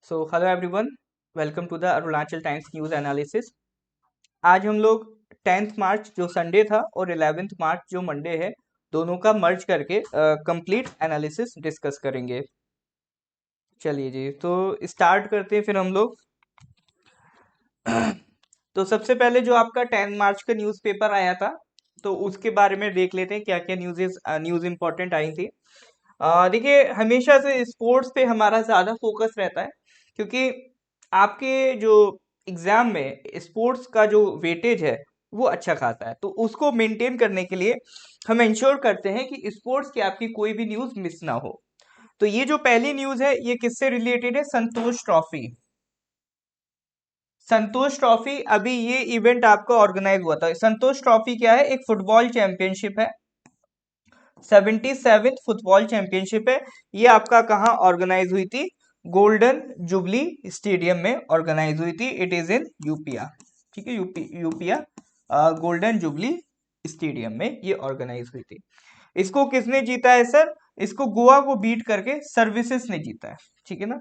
So hello everyone, welcome to the Arunachal Times news analysis. आज हम लोग 10th मार्च जो संडे था और 11th मार्च जो मंडे है, दोनों का मर्ज करके कंप्लीट एनालिसिस डिस्कस करेंगे। चलिए जी, तो स्टार्ट करते हैं फिर हम लोग। तो सबसे पहले जो आपका 10 मार्च का न्यूज़पेपर आया था, तो उसके बारे में देख लेते हैं क्या क्या न्यूज़ इंपॉर्टेंट आई थी। देखिए, हमेशा से स्पोर्ट्स पे हमारा ज़्यादा फोकस रहता है, क्योंकि आपके जो एग्जाम में स्पोर्ट्स का जो वेटेज है वो अच्छा खासा है। तो उसको मेंटेन करने के लिए हम इंश्योर करते हैं कि स्पोर्ट्स की आपकी कोई भी न्यूज़ मिस ना हो। तो ये जो पहली न्यूज़ है, ये किससे रिलेटेड है? संतोष ट्रॉफी। संतोष ट्रॉफी, अभी ये इवेंट आपका ऑर्गेनाइज हुआ था। संतोष ट्रॉफी क्या है? एक फुटबॉल चैंपियनशिप है। 77th फुटबॉल चैंपियनशिप है। ये आपका कहाँ ऑर्गेनाइज हुई थी? गोल्डन जुबली स्टेडियम में ऑर्गेनाइज हुई थी। इट इज इन यूपिया। ठीक है, यूपिया गोल्डन जुबली स्टेडियम में ये ऑर्गेनाइज हुई थी। इसको किसने जीता है सर? इसको गोवा को बीट करके सर्विसेज ने जीता है। ठीक है ना।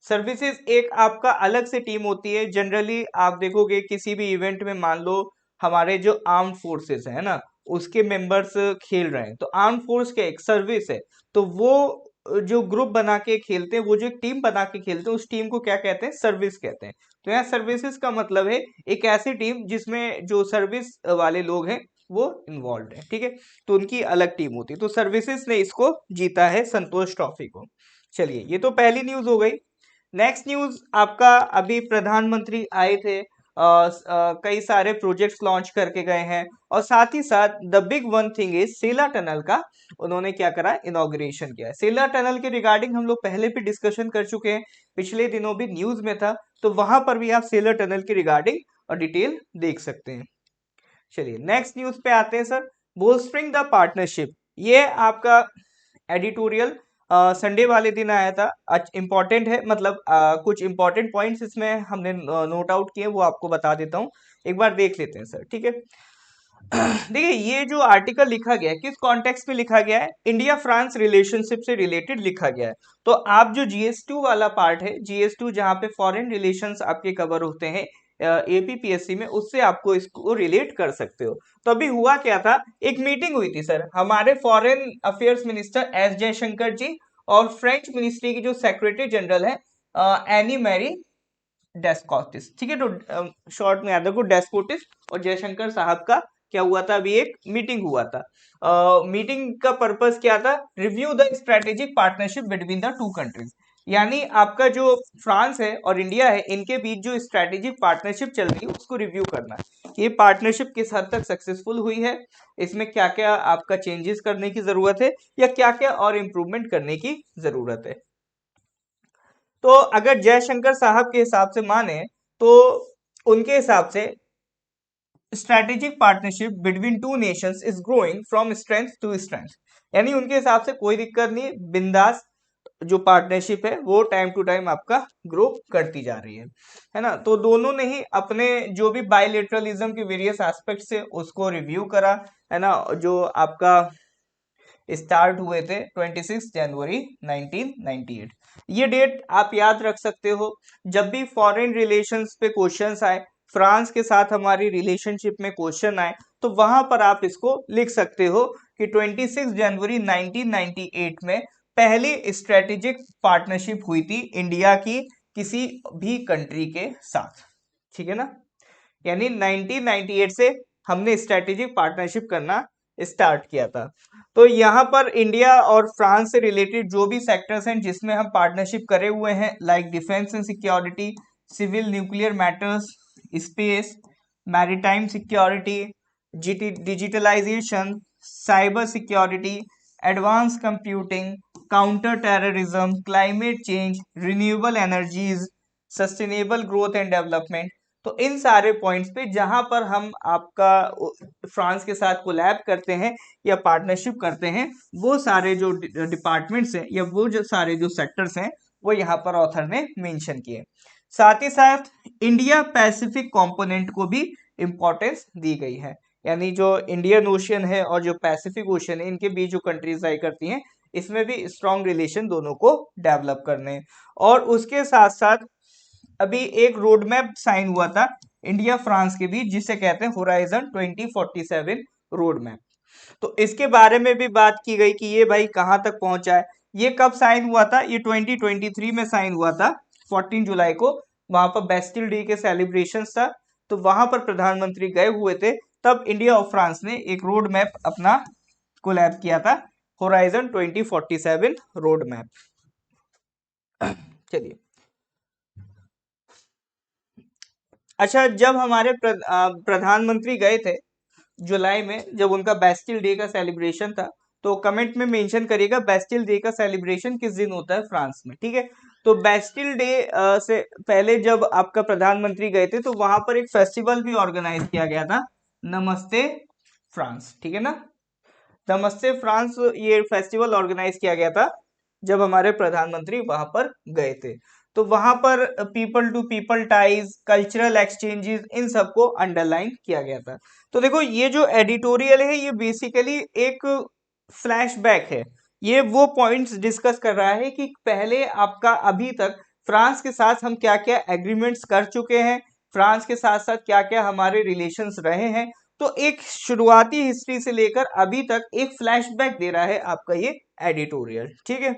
सर्विसेज एक आपका अलग से टीम होती है। जनरली आप देखोगे किसी भी इवेंट में, मान लो हमारे जो आर्म फोर्सेस है ना, उसके मेंबर्स खेल रहे हैं, तो आर्म फोर्स का एक सर्विस है। तो वो जो ग्रुप बना के खेलते हैं, वो जो एक टीम बना के खेलते हैं, उस टीम को क्या कहते हैं? सर्विस कहते हैं। तो यहाँ सर्विसेज का मतलब है एक ऐसी टीम जिसमें जो सर्विस वाले लोग हैं वो इन्वॉल्व है। ठीक है, तो उनकी अलग टीम होती है। तो सर्विसेज ने इसको जीता है, संतोष ट्रॉफी को। चलिए, ये तो पहली न्यूज हो गई। नेक्स्ट न्यूज आपका, अभी प्रधानमंत्री आए थे, कई सारे प्रोजेक्ट्स लॉन्च करके गए हैं, और साथ ही साथ the big one thing is Sela tunnel का उन्होंने क्या करा? इनॉग्रेशन किया है। सेला टनल के रिगार्डिंग हम लोग पहले भी डिस्कशन कर चुके हैं, पिछले दिनों भी न्यूज में था, तो वहां पर भी आप सेला टनल के रिगार्डिंग और डिटेल देख सकते हैं। चलिए, नेक्स्ट न्यूज पे आते हैं सर। बोल्स्टरिंग द पार्टनरशिप, ये आपका एडिटोरियल संडे वाले दिन आया था। इंपॉर्टेंट है, मतलब कुछ इंपॉर्टेंट पॉइंट्स इसमें हमने नोट आउट किए, वो आपको बता देता हूँ। एक बार देख लेते हैं सर, ठीक है। देखिए, ये जो आर्टिकल लिखा गया है, किस कॉन्टेक्स्ट में लिखा गया है? इंडिया फ्रांस रिलेशनशिप से रिलेटेड लिखा गया है। तो आप जो GS2 वाला पार्ट है, GS2 जहाँ पे फॉरेन रिलेशंस आपके कवर होते हैं APPSC में, उससे आपको इसको रिलेट कर सकते हो। तो अभी हुआ क्या था? एक मीटिंग हुई थी सर, हमारे foreign affairs minister S Jaishankar ji और फ्रेंच मिनिस्ट्री की जो सेक्रेटरी जनरल है एनी मैरी डेस्कोटिस। ठीक है, तो शॉर्ट में याद रखो डेस्कोटिस और जयशंकर साहब का क्या हुआ था? अभी एक मीटिंग हुआ था। मीटिंग का पर्पस क्या था? Review the strategic partnership between the two countries. यानी आपका जो फ्रांस है और इंडिया है, इनके बीच जो स्ट्रेटेजिक पार्टनरशिप चल रही है उसको रिव्यू करना है। ये पार्टनरशिप किस हद तक सक्सेसफुल हुई है, इसमें क्या क्या आपका चेंजेस करने की जरूरत है, या क्या क्या और इम्प्रूवमेंट करने की जरूरत है। तो अगर जयशंकर साहब के हिसाब से माने, तो उनके हिसाब से strategic partnership between two nations is growing from strength to strength. यानी उनके हिसाब से कोई दिक्कत नहीं, बिंदास जो पार्टनरशिप है वो टाइम टू टाइम आपका ग्रो करती जा रही है ना। तो दोनों ने ही अपने जो भी बायलेटरलिज्म के वेरियस एस्पेक्ट्स है उसको रिव्यू करा, है ना। जो आपका स्टार्ट हुए थे 26 जनवरी 1998। ये डेट आप याद रख सकते हो। जब भी फॉरेन रिलेशंस पे क्वेश्चंस आए, फ्रांस के साथ हमारी रिलेशनशिप में क्वेश्चन आए, तो वहां पर आप इसको लिख सकते हो कि 26 जनवरी 1998 में पहली स्ट्रेटेजिक पार्टनरशिप हुई थी इंडिया की किसी भी कंट्री के साथ। ठीक है ना। यानी 1998 से हमने स्ट्रेटेजिक पार्टनरशिप करना स्टार्ट किया था। तो यहाँ पर इंडिया और फ्रांस से रिलेटेड जो भी सेक्टर्स हैं जिसमें हम पार्टनरशिप करे हुए हैं, like defence and security, civil nuclear matters, space, maritime security, digitalisation, cyber security, advance computing, counter terrorism, climate change, renewable energies, sustainable growth and development. तो इन सारे पॉइंट्स पे जहां पर हम आपका फ्रांस के साथ कोलैब करते हैं या पार्टनरशिप करते हैं, वो सारे जो डिपार्टमेंट्स हैं या वो जो सारे जो सेक्टर्स हैं, वो यहाँ पर ऑथर ने मेंशन किए। साथ ही साथ इंडिया पैसिफिक कंपोनेंट को भी इंपॉर्टेंस दी गई है। यानी जो इंडियन ओशियन है और जो पैसिफिक ओशियन है, इनके बीच जो कंट्रीज लाई करती हैं, इसमें भी स्ट्रॉन्ग रिलेशन दोनों को डेवलप करने हैं। और उसके साथ साथ अभी एक रोड मैप साइन हुआ था इंडिया फ्रांस के बीच, जिसे कहते हैं होराइजन 2047 रोड मैप। तो इसके बारे में भी बात की गई कि ये भाई कहाँ तक पहुंचा है। ये कब साइन हुआ था? ये 2023 में साइन हुआ था 14 जुलाई को। वहां पर बेस्टिल डे के सेलिब्रेशन था, तो वहां पर प्रधानमंत्री गए हुए थे। तब इंडिया और फ्रांस ने एक रोड मैप अपना कोलैब किया था, होराइजन 2047 रोड मैप। चलिए, अच्छा, जब हमारे प्रधानमंत्री गए थे जुलाई में, जब उनका बेस्टिल डे का सेलिब्रेशन था, तो कमेंट में मेंशन करिएगा बेस्टिल डे का सेलिब्रेशन किस दिन होता है फ्रांस में, ठीक है। तो बेस्टिल डे से पहले जब आपका प्रधानमंत्री गए थे, तो वहां पर एक फेस्टिवल भी ऑर्गेनाइज किया गया था, नमस्ते फ्रांस, ठीक है ना। नमस्ते फ्रांस, ये फेस्टिवल ऑर्गेनाइज किया गया था जब हमारे प्रधानमंत्री वहां पर गए थे। तो वहां पर people to people ties, cultural exchanges, इन सबको अंडरलाइन किया गया था। तो देखो, ये जो एडिटोरियल है ये बेसिकली एक फ्लैशबैक है। ये वो पॉइंट्स डिस्कस कर रहा है कि पहले आपका अभी तक फ्रांस के साथ हम क्या क्या एग्रीमेंट्स कर चुके हैं, फ्रांस के साथ साथ क्या क्या हमारे रिलेशंस रहे हैं। तो एक शुरुआती हिस्ट्री से लेकर अभी तक एक फ्लैशबैक दे रहा है आपका ये एडिटोरियल, ठीक है।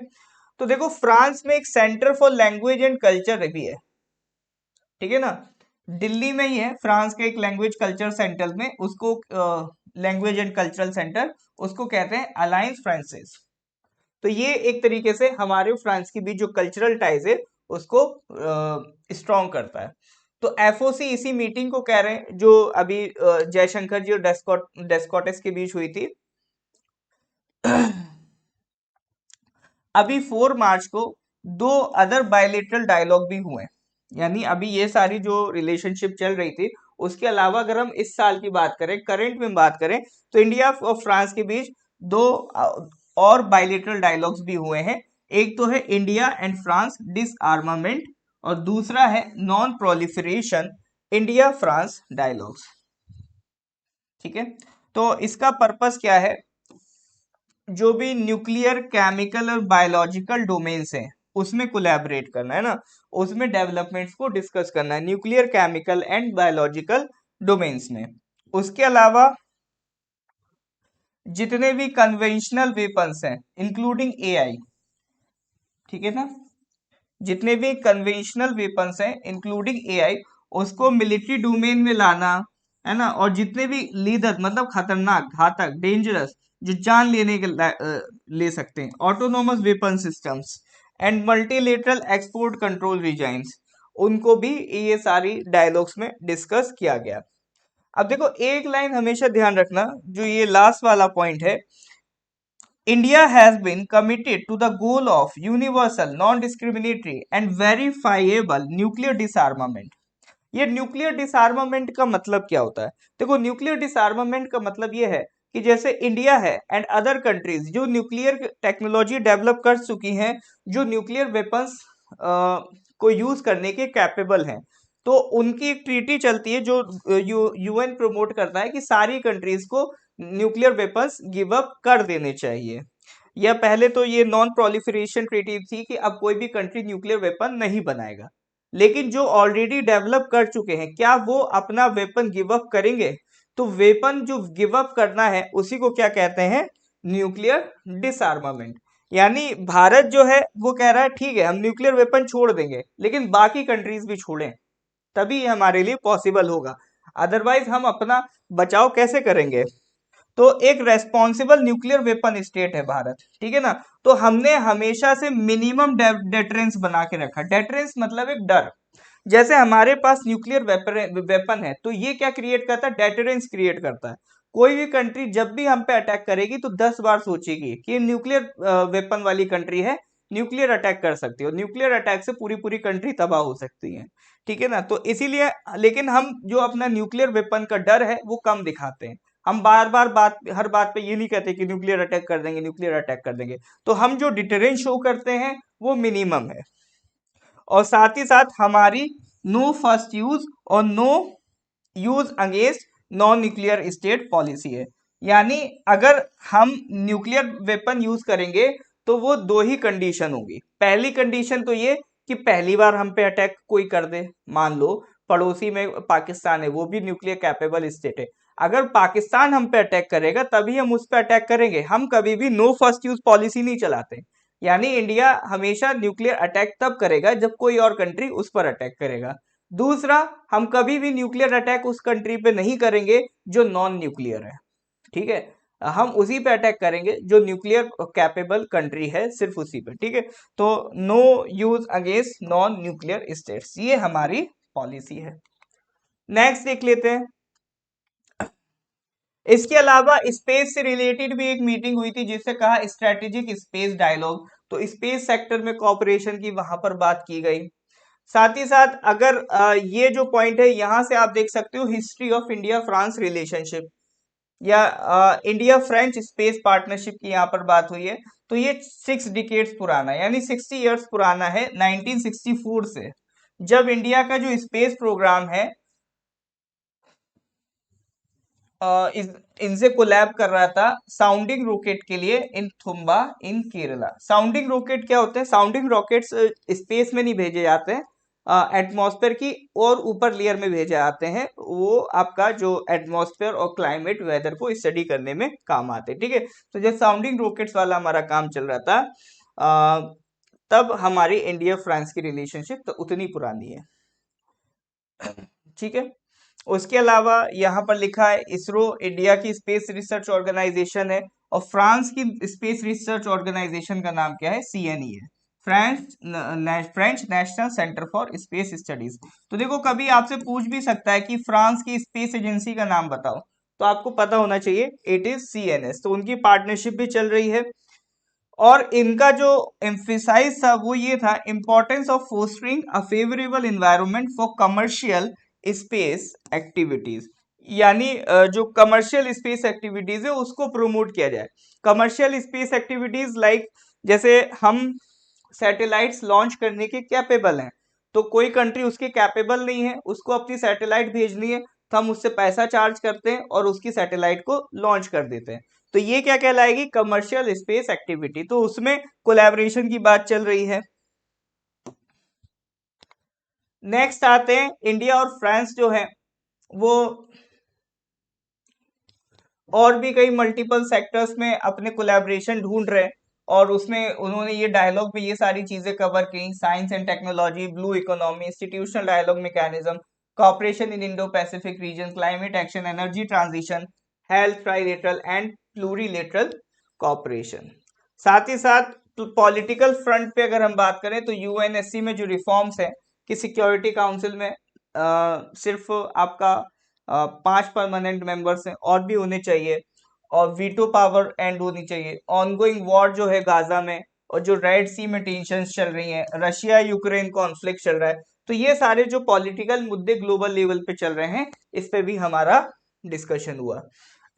तो देखो, फ्रांस में एक centre for language and culture भी है, ठीक है ना। दिल्ली में ही है फ्रांस के एक लैंग्वेज कल्चर सेंटर में, उसको लैंग्वेज एंड कल्चरल सेंटर, उसको कहते हैं अलायंस फ्रांसेस। तो ये एक तरीके से हमारे फ्रांस के बीच जो कल्चरल टाइज है उसको स्ट्रॉन्ग करता है। तो एफओसी इसी मीटिंग को कह रहे हैं जो अभी जयशंकर जी और डेस्कोटेस के बीच हुई थी। अभी 4 मार्च को 2 अदर बायलेटरल डायलॉग भी हुए, यानी अभी ये सारी जो रिलेशनशिप चल रही थी उसके अलावा अगर हम इस साल की बात करें, करंट में बात करें, तो इंडिया और फ्रांस के बीच 2 और बायलेटरल डायलॉग्स भी हुए हैं। एक तो है इंडिया एंड फ्रांस डिसआर्मामेंट, और दूसरा है non proliferation India France dialogues, ठीक है। तो इसका पर्पस क्या है? जो भी न्यूक्लियर, केमिकल और बायोलॉजिकल डोमेन्स हैं उसमें कोलैबोरेट करना है ना, उसमें डेवलपमेंट्स को डिस्कस करना है nuclear, chemical and biological domains में। उसके अलावा जितने भी कन्वेंशनल वेपन्स हैं इंक्लूडिंग एआई, ठीक है ना, जितने भी कन्वेंशनल वेपन्स हैं इंक्लूडिंग एआई, उसको मिलिट्री डोमेन में लाना है ना। और जितने भी लीडर, मतलब खतरनाक, घातक, डेंजरस, जो जान लेने के ले सकते हैं, autonomous weapon systems and multilateral export control regimes, उनको भी ये सारी डायलॉग्स में डिस्कस किया गया। अब देखो, एक लाइन हमेशा ध्यान रखना, जो ये लास्ट वाला पॉइंट है, India has been committed to the goal of universal, non-discriminatory and verifiable nuclear disarmament। ये न्यूक्लियर डिसआर्मामेंट का मतलब क्या होता है? देखो, न्यूक्लियर डिसआर्मामेंट का मतलब ये है कि जैसे इंडिया है एंड अदर कंट्रीज जो न्यूक्लियर टेक्नोलॉजी डेवलप कर चुकी हैं, जो न्यूक्लियर वेपन्स को यूज करने के कैपेबल हैं, तो उनकी एक ट्रीटी चलती है जो यूएन प्रमोट करता है कि सारी कंट्रीज को न्यूक्लियर वेपन्स गिव अप कर देने चाहिए। या पहले तो ये नॉन प्रोलिफरेशन ट्रीटी थी कि अब कोई भी कंट्री न्यूक्लियर वेपन नहीं बनाएगा, लेकिन जो ऑलरेडी डेवलप कर चुके हैं क्या वो अपना वेपन गिव अप करेंगे? तो वेपन जो गिव अप करना है उसी को क्या कहते हैं? न्यूक्लियर डिसआर्मामेंट। यानी भारत जो है वो कह रहा है ठीक है, हम न्यूक्लियर वेपन छोड़ देंगे, लेकिन बाकी कंट्रीज भी छोड़ें, तभी हमारे लिए पॉसिबल होगा, अदरवाइज हम अपना बचाव कैसे करेंगे? तो एक रेस्पॉन्सिबल न्यूक्लियर वेपन स्टेट है भारत, ठीक है ना। तो हमने हमेशा से मिनिमम डेटरेंस बना के रखा। डेटरेंस मतलब एक डर। जैसे हमारे पास न्यूक्लियर वेपन है तो ये क्या क्रिएट करता है? डेटरेंस क्रिएट करता है। कोई भी कंट्री जब भी हम पे अटैक करेगी तो 10 बार सोचेगी कि न्यूक्लियर वेपन वाली कंट्री है, न्यूक्लियर अटैक कर सकती है, न्यूक्लियर अटैक से पूरी पूरी कंट्री तबाह हो सकती है, ठीक है ना। तो इसीलिए, लेकिन हम जो अपना न्यूक्लियर वेपन का डर है वो कम दिखाते हैं। हम बार बार हर बात पे ये नहीं कहते कि न्यूक्लियर अटैक कर देंगे, न्यूक्लियर अटैक कर देंगे। तो हम जो डिटरेंस शो करते हैं वो मिनिमम है। और साथ ही साथ हमारी नो फर्स्ट यूज और no use against non nuclear state policy है। यानी अगर हम न्यूक्लियर वेपन यूज करेंगे तो वो दो ही कंडीशन होगी। पहली कंडीशन तो ये कि पहली बार हम पे अटैक कोई कर दे, मान लो पड़ोसी में पाकिस्तान है, वो भी न्यूक्लियर कैपेबल स्टेट है, अगर पाकिस्तान हम पे अटैक करेगा तभी हम उस पे अटैक करेंगे। हम कभी भी नो फर्स्ट यूज पॉलिसी नहीं चलाते, यानी इंडिया हमेशा न्यूक्लियर अटैक तब करेगा जब कोई और कंट्री उस पर अटैक करेगा। दूसरा, हम कभी भी न्यूक्लियर अटैक उस कंट्री पे नहीं करेंगे जो नॉन न्यूक्लियर है, ठीक है, हम उसी पे अटैक करेंगे जो न्यूक्लियर कैपेबल कंट्री है, सिर्फ उसी पे, ठीक है। तो no use against non nuclear states, ये हमारी पॉलिसी है। नेक्स्ट देख लेते हैं। इसके अलावा स्पेस से रिलेटेड भी एक मीटिंग हुई थी जिससे कहा स्ट्रेटेजिक स्पेस डायलॉग, तो स्पेस सेक्टर में कोऑपरेशन की वहां पर बात की गई। साथ ही साथ अगर ये जो पॉइंट है यहां से आप देख सकते हो history of India France relationship या इंडिया फ्रेंच स्पेस पार्टनरशिप की यहाँ पर बात हुई है। तो ये 6 डिकेड्स पुराना है, यानी 60 इयर्स पुराना है, 1964 से, जब इंडिया का जो स्पेस प्रोग्राम है इनसे कोलैब कर रहा था साउंडिंग रॉकेट के लिए इन थुम्बा इन केरला। साउंडिंग रॉकेट क्या होते हैं? साउंडिंग रॉकेट्स स्पेस में नहीं भेजे जाते हैं, एटमॉस्फेयर की और ऊपर लेयर में भेजे जाते हैं, वो आपका जो एटमॉस्फेयर और क्लाइमेट वेदर को स्टडी करने में काम आते हैं, ठीक है। तो जब साउंडिंग रॉकेट्स वाला हमारा काम चल रहा था तब हमारी इंडिया फ्रांस की रिलेशनशिप तो उतनी पुरानी है, ठीक है। उसके अलावा यहाँ पर लिखा है इसरो इंडिया की स्पेस रिसर्च ऑर्गेनाइजेशन है और फ्रांस की स्पेस रिसर्च ऑर्गेनाइजेशन का नाम क्या है? CNE है, French national centre for space studies. तो देखो कभी आपसे पूछ भी सकता है कि फ्रांस की स्पेस एजेंसी का नाम बताओ, तो आपको पता होना चाहिए इट इज CNS। तो उनकी पार्टनरशिप भी चल रही है और इनका जो एम्फिसाइज था वो ये था, importance of fostering a favourable environment for commercial space activities, यानी जो कमर्शियल स्पेस एक्टिविटीज है उसको प्रमोट किया जाए। कमर्शियल स्पेस एक्टिविटीज लाइक जैसे हम सैटेलाइट्स लॉन्च करने के कैपेबल हैं, तो कोई कंट्री उसके कैपेबल नहीं है, उसको अपनी सैटेलाइट भेजनी है, तो हम उससे पैसा चार्ज करते हैं और उसकी सैटेलाइट को लॉन्च कर देते हैं। तो ये क्या कहलाएगी? Commercial space activity. तो उसमें कोलैबोरेशन की बात चल रही है। नेक्स्ट आते हैं, इंडिया और फ्रांस जो है वो और भी कई मल्टीपल सेक्टर्स में अपने कोलैबोरेशन ढूंढ रहे हैं और उसमें उन्होंने ये डायलॉग में ये सारी चीजें कवर की, science and technology, blue economy, institutional dialogue mechanism, cooperation in Indo Pacific region, climate action, energy transition, health, trilateral and plurilateral cooperation. साथ ही साथ पॉलिटिकल फ्रंट पे अगर हम बात करें तो UNSC में जो रिफॉर्म्स है कि सिक्योरिटी काउंसिल में सिर्फ आपका 5 परमानेंट मेंबर्स हैं और भी होने चाहिए, और वीटो पावर एंड होनी चाहिए। ऑनगोइंग वॉर जो है गाजा में और जो रेड सी में टेंशंस चल रही हैं, रशिया यूक्रेन कॉन्फ्लिक्ट चल रहा है, तो ये सारे जो पॉलिटिकल मुद्दे ग्लोबल लेवल पे चल रहे हैं इस पे भी हमारा डिस्कशन हुआ।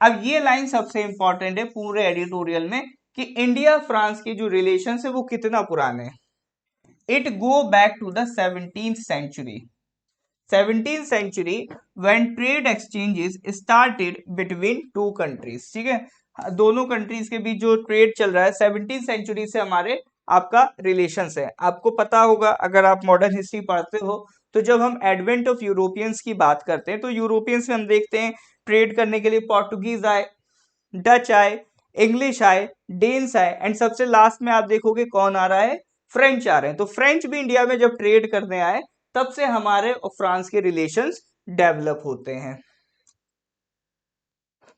अब ये लाइन सबसे इंपॉर्टेंट है पूरे एडिटोरियल में कि इंडिया फ्रांस की जो रिलेशन है वो कितना पुराने हैं। It go back to the 17th century. 17th century when trade exchanges started between two countries, ठीक है, दोनों कंट्रीज के बीच जो ट्रेड चल रहा है 17th सेंचुरी से हमारे आपका रिलेशंस है। आपको पता होगा अगर आप मॉडर्न हिस्ट्री पढ़ते हो, तो जब हम एडवेंट ऑफ यूरोपियंस की बात करते हैं तो यूरोपियंस में हम देखते हैं ट्रेड करने के लिए पोर्टुगीज आए, डच आए, इंग्लिश आए, डेन्स आए, एंड सबसे लास्ट में आप देखोगे कौन आ रहा है? फ्रेंच आ रहे हैं। तो फ्रेंच भी इंडिया में जब ट्रेड करने आए तब से हमारे और फ्रांस के रिलेशंस डेवलप होते हैं।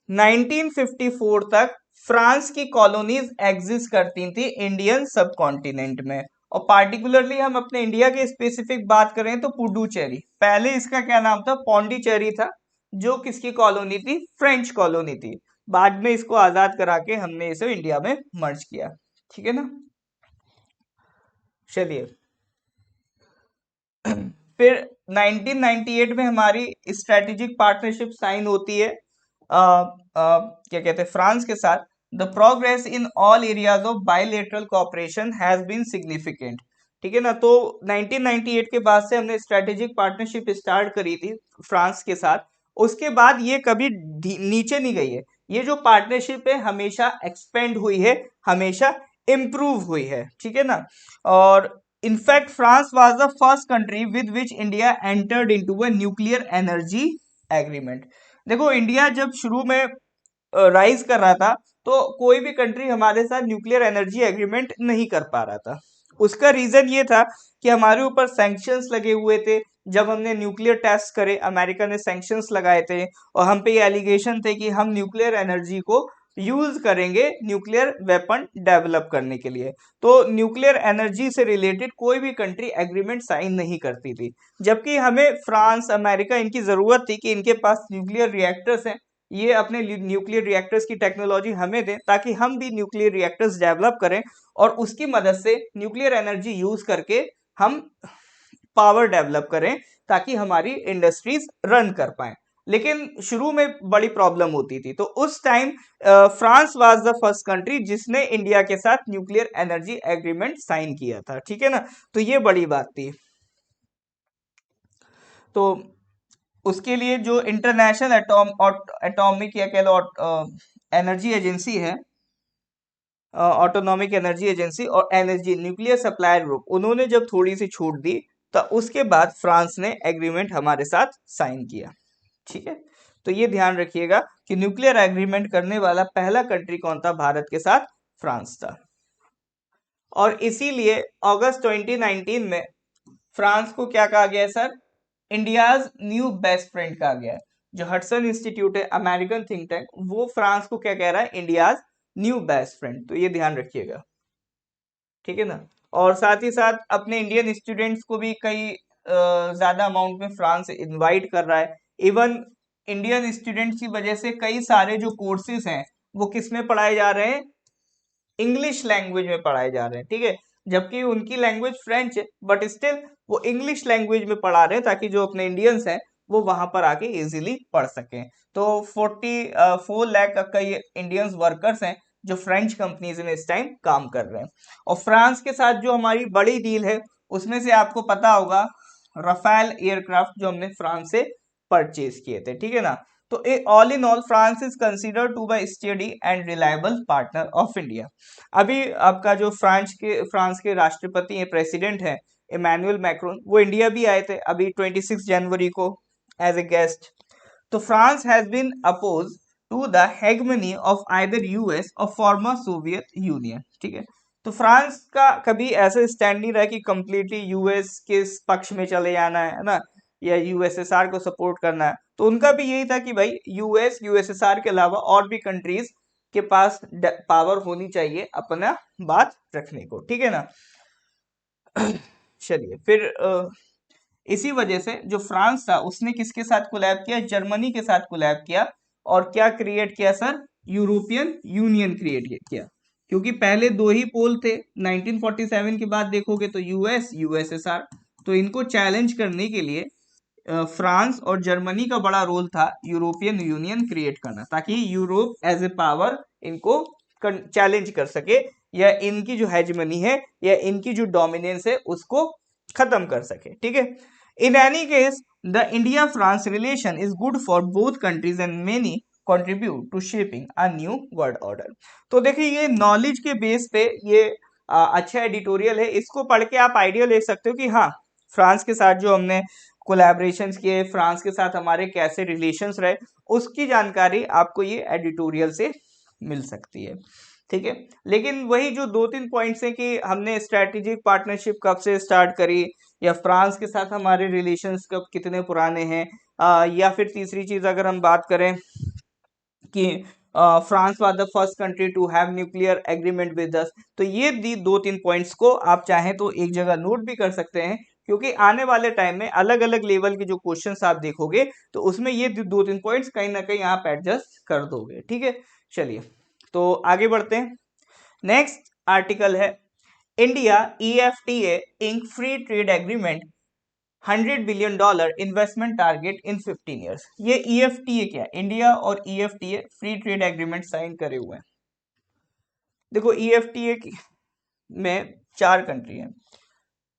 1954 तक फ्रांस की कॉलोनीज एग्जिस्ट करती थी इंडियन सब कॉन्टिनेंट में, और पार्टिकुलरली हम अपने इंडिया के स्पेसिफिक बात करें तो पुडुचेरी, पहले इसका क्या नाम था? पौंडीचेरी था, जो किसकी कॉलोनी थी? फ्रेंच कॉलोनी थी। बाद में इसको आजाद करा के हमने इसे इंडिया में मर्ज किया, ठीक है ना। चलिए फिर 1998 में हमारी स्ट्रेटेजिक पार्टनरशिप साइन होती है क्या कहते हैं फ्रांस के साथ। The progress in all areas of bilateral cooperation has been significant, ठीक है ना। तो 1998 के बाद से हमने स्ट्रेटेजिक पार्टनरशिप स्टार्ट करी थी फ्रांस के साथ, उसके बाद ये कभी नीचे नहीं गई है। ये जो पार्टनरशिप है हमेशा एक्सपेंड हुई है, हमेशा इम्प्रूव हुई है, ठीक है ना। और in fact France was the first country with which India entered into a nuclear energy agreement. देखो इंडिया जब शुरू में राइज कर रहा था तो कोई भी कंट्री हमारे साथ न्यूक्लियर एनर्जी एग्रीमेंट नहीं कर पा रहा था। उसका रीजन ये था कि हमारे ऊपर सैंक्शंस लगे हुए थे। जब हमने न्यूक्लियर टेस्ट करे, अमेरिका ने सैंक्शंस लगाए थे और हम पे ये एलिगेशन थे कि हम न्यूक्लियर एनर्जी को यूज करेंगे न्यूक्लियर वेपन डेवलप करने के लिए। तो न्यूक्लियर एनर्जी से रिलेटेड कोई भी कंट्री एग्रीमेंट साइन नहीं करती थी, जबकि हमें फ्रांस, अमेरिका, इनकी जरूरत थी कि इनके पास न्यूक्लियर रिएक्टर्स हैं, ये अपने न्यूक्लियर रिएक्टर्स की टेक्नोलॉजी हमें दें ताकि हम भी न्यूक्लियर रिएक्टर्स डेवलप करें और उसकी मदद से न्यूक्लियर एनर्जी यूज करके हम पावर डेवलप करें ताकि हमारी इंडस्ट्रीज रन कर पाए। लेकिन शुरू में बड़ी प्रॉब्लम होती थी, तो उस time France was the first country जिसने इंडिया के साथ न्यूक्लियर एनर्जी एग्रीमेंट साइन किया था, ठीक है ना। तो ये बड़ी बात थी। तो उसके लिए जो इंटरनेशनल एटॉमिक या कह लो एनर्जी एजेंसी है, ऑटोनॉमिक एनर्जी एजेंसी और एनर्जी न्यूक्लियर सप्लायर ग्रुप, उन्होंने जब थोड़ी सी छूट दी तो उसके बाद फ्रांस ने एग्रीमेंट हमारे साथ साइन किया, ठीक है। तो ये ध्यान रखिएगा कि न्यूक्लियर एग्रीमेंट करने वाला पहला कंट्री कौन था भारत के साथ? फ्रांस था। और इसीलिए अगस्त 2019 में फ्रांस को क्या कहा गया है sir? India's new best friend कहा गया है। जो हडसन इंस्टीट्यूट है, अमेरिकन थिंक टैंक, वो फ्रांस को क्या कह रहा है? India's new best friend. तो ये ध्यान रखिएगा, ठीक है ना। और साथ ही साथ अपने इंडियन स्टूडेंट्स को भी कई ज्यादा अमाउंट में फ्रांस इनवाइट कर रहा है। इवन इंडियन स्टूडेंट्स की वजह से कई सारे जो कोर्सेज हैं वो किस में पढ़ाए जा रहे हैं? इंग्लिश लैंग्वेज में पढ़ाए जा रहे हैं, ठीक है। जबकि उनकी लैंग्वेज फ्रेंच है, बट स्टिल वो इंग्लिश लैंग्वेज में पढ़ा रहे हैं ताकि जो अपने इंडियंस हैं वो वहां पर आके इजीली पढ़ सकें। तो 44 लाख कई इंडियंस वर्कर्स हैं जो फ्रेंच कंपनीज में इस टाइम काम कर रहे हैं। और फ्रांस के साथ जो हमारी बड़ी डील है उसमें से आपको पता होगा रफेल एयरक्राफ्ट जो हमने फ्रांस से परचेज किए थे, ठीक है ना। तो all in all France is considered to be steady and reliable partner of India. अभी आपका जो फ्रांस के राष्ट्रपति हैं, प्रेसिडेंट हैं, इमैनुअल मैक्रोन, वो इंडिया भी आए थे अभी 26 जनवरी को एज ए गेस्ट। तो France has been opposed to the hegemony of either US और फॉर्मर सोवियत यूनियन, ठीक है। तो फ्रांस का कभी ऐसा स्टैंड नहीं रहा कि कंप्लीटली यूएस के पक्ष में चले जाना है ना, या यूएसएसआर को सपोर्ट करना है। तो उनका भी यही था कि भाई यूएसएसआर के अलावा और भी कंट्रीज के पास पावर होनी चाहिए अपना बात रखने को, ठीक है ना। चलिए फिर इसी वजह से जो फ्रांस था उसने किसके साथ कोलैब किया? जर्मनी के साथ कोलैब किया। और क्या क्रिएट किया सर? यूरोपियन यूनियन क्रिएट किया। क्योंकि पहले दो ही पोल थे, 1947 के बाद देखोगे तो यूएस, यूएसएसआर। तो इनको चैलेंज करने के लिए फ्रांस और जर्मनी का बड़ा रोल था यूरोपियन यूनियन क्रिएट करना, ताकि यूरोप एज ए पावर इनको चैलेंज कर सके, या इनकी जो हेजमनी है या इनकी जो डोमिनेंस है उसको खत्म कर सके, ठीक है। In any case the India France relation is good for both countries and many contribute to shaping a new world order. तो देखिए ये नॉलेज के बेस पे ये अच्छा एडिटोरियल है, इसको पढ़ के आप आइडिया ले सकते हो कि हाँ फ्रांस के साथ जो हमने कोलैबोरेशंस किए, फ्रांस के साथ हमारे कैसे रिलेशंस रहे, उसकी जानकारी आपको ये एडिटोरियल से मिल सकती है, ठीक है। लेकिन वही जो दो तीन पॉइंट्स हैं कि हमने स्ट्रेटेजिक पार्टनरशिप कब से स्टार्ट करी, या फ्रांस के साथ हमारे रिलेशंस कब कितने पुराने हैं, या फिर तीसरी चीज अगर हम बात करें कि France was the first country to have nuclear agreement with us. तो ये दो तीन पॉइंट्स को आप चाहें तो एक जगह नोट भी कर सकते हैं, क्योंकि आने वाले टाइम में अलग अलग लेवल के जो क्वेश्चंस आप देखोगे तो उसमें ये दो तीन पॉइंट्स कहीं ना कहीं आप एडजस्ट कर दोगे, ठीक है। चलिए तो आगे बढ़ते हैं। नेक्स्ट आर्टिकल है India EFTA ink free trade agreement $100 billion investment target in 15 years. ये EFTA क्या है? इंडिया और EFTA free trade agreement sign करे हुए हैं। देखो EFTA में 4 कंट्री हैं।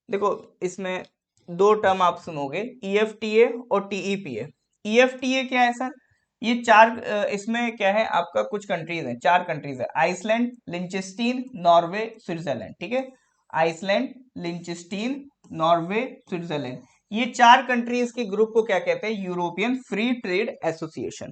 देखो इसमें दो टर्म आप सुनोगे, EFTA और TEPA। EFTA क्या है सर? ये चार इसमें क्या है आपका, कुछ कंट्रीज हैं, चार कंट्रीज है, आइसलैंड, लिंचेस्टीन, नॉर्वे, स्विट्जरलैंड। ठीक है, आइसलैंड, लिंचेस्टीन, नॉर्वे, स्विट्जरलैंड, ये चार कंट्रीज के ग्रुप को क्या कहते हैं, यूरोपियन फ्री ट्रेड एसोसिएशन।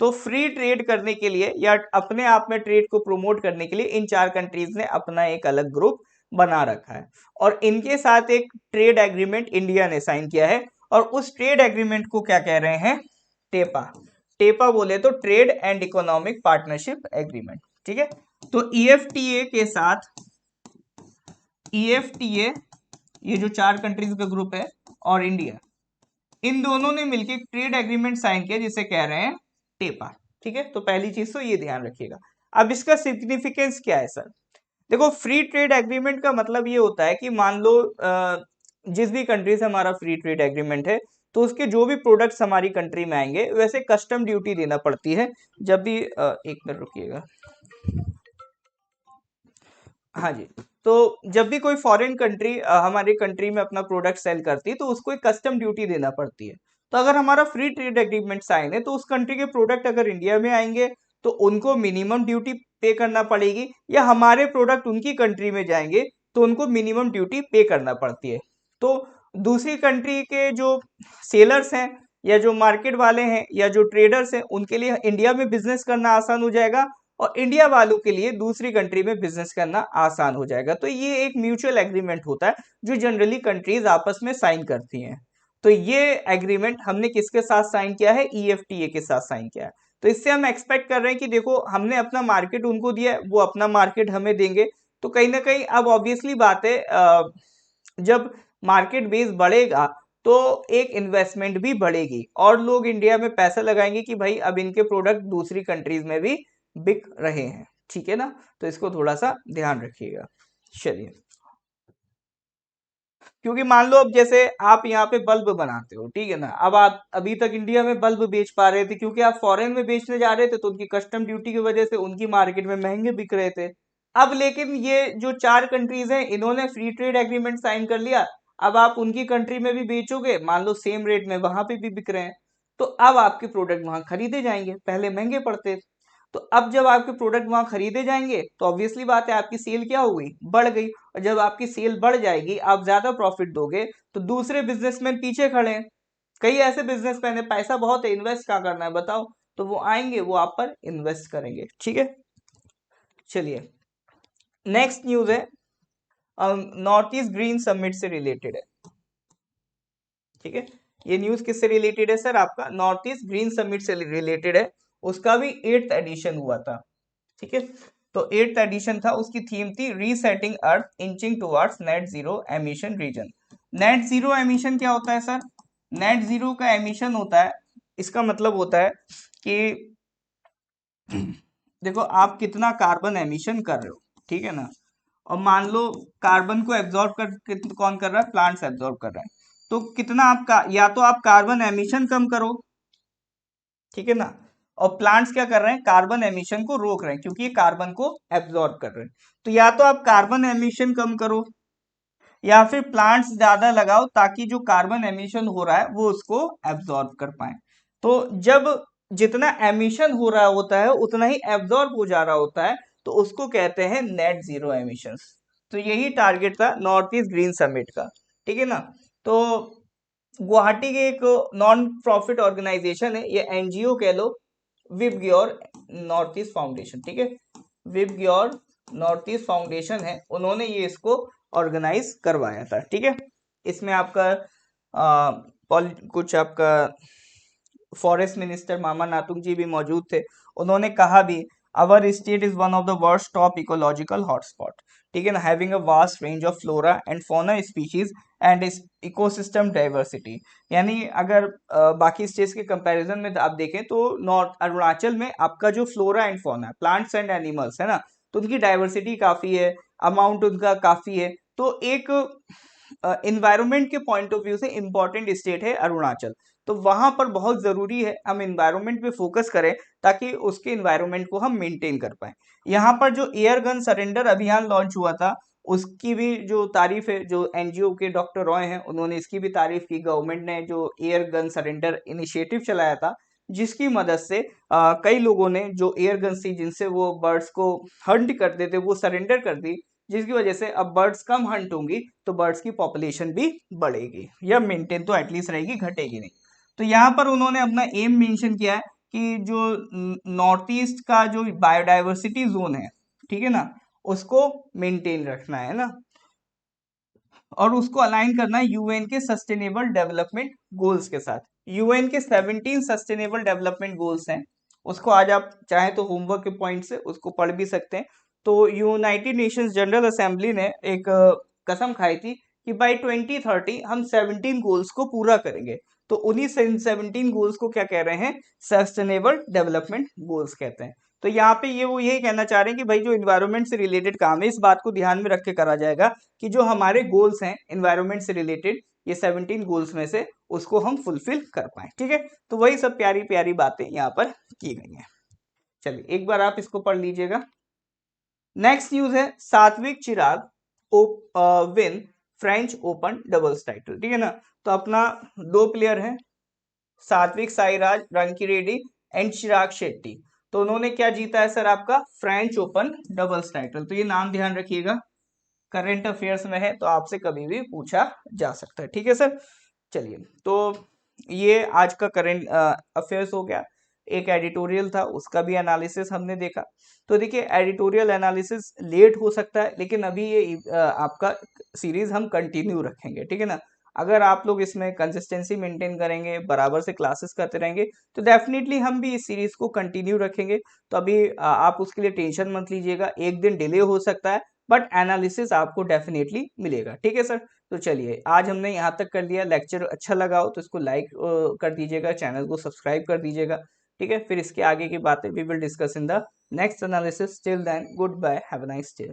तो फ्री ट्रेड करने के लिए या अपने आप में ट्रेड को प्रमोट करने के लिए इन चार कंट्रीज ने अपना एक अलग ग्रुप बना रखा है, और इनके साथ एक ट्रेड एग्रीमेंट इंडिया ने साइन किया है, और उस ट्रेड एग्रीमेंट को क्या कह रहे हैं, टेपा। टेपा बोले तो trade and economic partnership agreement. ठीक है, तो ईएफटीए के साथ, ईएफटीए ये जो चार कंट्रीज का ग्रुप है और इंडिया, इन दोनों ने मिलकर ट्रेड एग्रीमेंट साइन किया जिसे कह रहे हैं टेपा। ठीक है, तो पहली चीज तो ये ध्यान रखिएगा। अब इसका सिग्निफिकेंस क्या है सर, देखो फ्री ट्रेड एग्रीमेंट का मतलब ये होता है कि मान लो जिस भी कंट्री से हमारा फ्री ट्रेड एग्रीमेंट है, तो उसके जो भी प्रोडक्ट्स हमारी कंट्री में आएंगे वैसे कस्टम ड्यूटी देना पड़ती है। जब भी एक मिनट रुकिएगा, हाँ जी, तो जब भी कोई फॉरेन कंट्री हमारी कंट्री में अपना प्रोडक्ट सेल करती है तो उसको एक कस्टम ड्यूटी देना पड़ती है। तो अगर हमारा फ्री ट्रेड एग्रीमेंट साइन है तो उस कंट्री के प्रोडक्ट अगर इंडिया में आएंगे तो उनको मिनिमम ड्यूटी पे करना पड़ेगी, या हमारे प्रोडक्ट उनकी कंट्री में जाएंगे तो उनको मिनिमम ड्यूटी पे करना पड़ती है। तो दूसरी कंट्री के जो सेलर्स हैं या जो मार्केट वाले हैं या जो ट्रेडर्स हैं उनके लिए इंडिया में बिजनेस करना आसान हो जाएगा, और इंडिया वालों के लिए दूसरी कंट्री में बिजनेस करना आसान हो जाएगा। तो ये एक म्यूचुअल एग्रीमेंट होता है जो जनरली कंट्रीज आपस में साइन करती हैं। तो ये एग्रीमेंट हमने किसके साथ साइन किया है, ईएफटीए के साथ साइन किया है। तो इससे हम एक्सपेक्ट कर रहे हैं कि देखो हमने अपना मार्केट उनको दिया है, वो अपना मार्केट हमें देंगे, तो कहीं ना कहीं अब ऑब्वियसली बात है जब मार्केट बेस बढ़ेगा तो एक इन्वेस्टमेंट भी बढ़ेगी और लोग इंडिया में पैसा लगाएंगे कि भाई अब इनके प्रोडक्ट दूसरी कंट्रीज में भी बिक रहे हैं। ठीक है ना, तो इसको थोड़ा सा ध्यान रखिएगा। चलिए, क्योंकि मान लो अब जैसे आप यहाँ पे बल्ब बनाते हो, ठीक है ना, अब आप अभी तक इंडिया में बल्ब बेच पा रहे थे क्योंकि आप फॉरेन में बेचने जा रहे थे तो उनकी कस्टम ड्यूटी की वजह से उनकी मार्केट में महंगे बिक रहे थे। अब लेकिन ये जो चार कंट्रीज हैं इन्होंने फ्री ट्रेड एग्रीमेंट साइन कर लिया, अब आप उनकी कंट्री में भी बेचोगे, मान लो सेम रेट में वहां पे भी बिक रहे हैं, तो अब आपके प्रोडक्ट वहां खरीदे जाएंगे, पहले महंगे पड़ते। तो अब जब आपके प्रोडक्ट वहां खरीदे जाएंगे तो ऑब्वियसली बात है आपकी सेल क्या हो गई, बढ़ गई, और जब आपकी सेल बढ़ जाएगी आप ज्यादा प्रॉफिट दोगे तो दूसरे बिजनेसमैन पीछे खड़े हैं। कई ऐसे बिजनेसमैन है, पैसा बहुत है, इन्वेस्ट क्या करना है बताओ, तो वो आएंगे, वो आप पर इन्वेस्ट करेंगे। ठीक है, चलिए नेक्स्ट न्यूज है नॉर्थ ईस्ट ग्रीन समिट से रिलेटेड है। ठीक है, ये न्यूज किससे रिलेटेड है सर, आपका नॉर्थ ईस्ट ग्रीन समिट से रिलेटेड है, उसका भी 8th एडिशन हुआ था। ठीक है, तो 8th एडिशन था, उसकी थीम थी resetting earth inching towards net zero emission region. Net zero emission क्या होता है सर, नेट जीरो का एमिशन होता है, इसका मतलब होता है कि देखो आप कितना कार्बन एमिशन कर रहे हो, ठीक है ना, और मान लो कार्बन को एब्जॉर्ब कौन कर रहा है, प्लांट्स एब्जॉर्ब कर रहा है, तो कितना आपका, या तो आप कार्बन एमिशन कम करो, ठीक है ना, और प्लांट्स क्या कर रहे हैं, कार्बन एमिशन को रोक रहे हैं क्योंकि ये कार्बन को एब्जॉर्ब कर रहे हैं। तो या तो आप कार्बन एमिशन कम करो या फिर प्लांट्स ज्यादा लगाओ ताकि जो कार्बन एमिशन हो रहा है वो उसको एब्जॉर्ब कर पाए। तो जब जितना एमिशन हो रहा होता है उतना ही एब्जॉर्ब हो जा रहा होता है, तो उसको कहते हैं नेट जीरो एमिशंस। तो यही टारगेट था नॉर्थ ईस्ट ग्रीन समिट का। ठीक है ना, तो गुवाहाटी के एक नॉन प्रॉफिट ऑर्गेनाइजेशन है, ये एनजीओ कह लो, विब ग्योर नॉर्थ ईस्ट फाउंडेशन। ठीक है, विब ग्योर नॉर्थ ईस्ट फाउंडेशन है, उन्होंने ये इसको ऑर्गेनाइज करवाया था। ठीक है, इसमें आपका कुछ आपका फॉरेस्ट मिनिस्टर मामा नातुंग जी भी मौजूद थे। उन्होंने कहा भी अवर state is one of the world top ecological hotspot, ठीक है ना, having a vast range of flora and fauna species and ecosystem diversity. यानी अगर बाकी स्टेट्स के कंपैरिजन में आप देखें तो नॉर्थ अरुणाचल में आपका जो flora and fauna plants and animals है ना, तो उनकी डाइवर्सिटी काफी है, अमाउंट उनका काफी है। तो एक इन्वायरमेंट के पॉइंट ऑफ व्यू से इंपॉर्टेंट स्टेट है अरुणाचल। तो वहां पर बहुत जरूरी है हम इन्वायरमेंट पे फोकस करें ताकि उसके इन्वायरमेंट को हम मेंटेन कर पाए। यहाँ पर जो एयर गन सरेंडर अभियान लॉन्च हुआ था उसकी भी जो तारीफ है, जो एनजीओ के डॉक्टर रॉय हैं उन्होंने इसकी भी तारीफ की। गवर्नमेंट ने जो एयर गन सरेंडर इनिशिएटिव चलाया था जिसकी मदद से कई लोगों ने जो एयर गन थी जिनसे वो बर्ड्स को हंट करते थे वो सरेंडर कर दी, जिसकी वजह से अब बर्ड्स कम हंट होंगी तो बर्ड्स की पॉपुलेशन भी बढ़ेगी या मेंटेन तो एटलीस्ट रहेगी, घटेगी नहीं। तो यहाँ पर उन्होंने अपना एम मेंशन किया है कि जो नॉर्थ ईस्ट का जो बायोडाइवर्सिटी जोन है, ठीक है ना, उसको मेंटेन रखना है ना, और उसको अलाइन करना है यूएन के सस्टेनेबल डेवलपमेंट गोल्स के साथ। यूएन के 17 सस्टेनेबल डेवलपमेंट गोल्स हैं, उसको आज आप चाहें तो होमवर्क के पॉइंट से उसको पढ़ भी सकते हैं। तो यूनाइटेड नेशंस जनरल असेंबली ने एक कसम खाई थी कि बाई 2030 हम 17 गोल्स को पूरा करेंगे। तो उन्हीं 17 गोल्स को क्या कह रहे हैं, सस्टेनेबल डेवलपमेंट गोल्स कहते हैं। तो यहाँ पे ये वो यही कहना चाह रहे हैं कि भाई जो इन्वायरमेंट से रिलेटेड काम है इस बात को ध्यान में रख के करा जाएगा कि जो हमारे गोल्स हैं इन्वायरमेंट से रिलेटेड, ये 17 गोल्स में से उसको हम फुलफिल कर पाए। ठीक है, तो वही सब प्यारी प्यारी बातें यहाँ पर की गई हैं। चलिए एक बार आप इसको पढ़ लीजिएगा। नेक्स्ट न्यूज है Satwik Chirag win French Open doubles title. ठीक है ना, तो अपना दो प्लेयर हैं, सात्विक साईराज रंकीरेड्डी एंड चिराग शेट्टी। तो उन्होंने क्या जीता है सर, आपका फ्रेंच ओपन डबल्स टाइटल। तो ये नाम ध्यान रखिएगा, करंट अफेयर्स में है तो आपसे कभी भी पूछा जा सकता है। ठीक है सर, चलिए तो ये आज का करंट अफेयर्स हो गया। एक एडिटोरियल था उसका भी एनालिसिस हमने देखा। तो देखिए एडिटोरियल एनालिसिस लेट हो सकता है लेकिन अभी ये आपका सीरीज हम कंटिन्यू रखेंगे। ठीक है ना, अगर आप लोग इसमें कंसिस्टेंसी मेंटेन करेंगे, बराबर से क्लासेस करते रहेंगे तो डेफिनेटली हम भी इस सीरीज को कंटिन्यू रखेंगे। तो अभी आप उसके लिए टेंशन मत लीजिएगा, एक दिन डिले हो सकता है बट एनालिसिस आपको डेफिनेटली मिलेगा। ठीक है सर, तो चलिए आज हमने यहाँ तक कर लिया। लेक्चर अच्छा लगा हो तो इसको लाइक कर दीजिएगा, चैनल को सब्सक्राइब कर दीजिएगा। ठीक है, फिर इसके आगे की बातें we will discuss in the next analysis. Till then goodbye, have a nice day.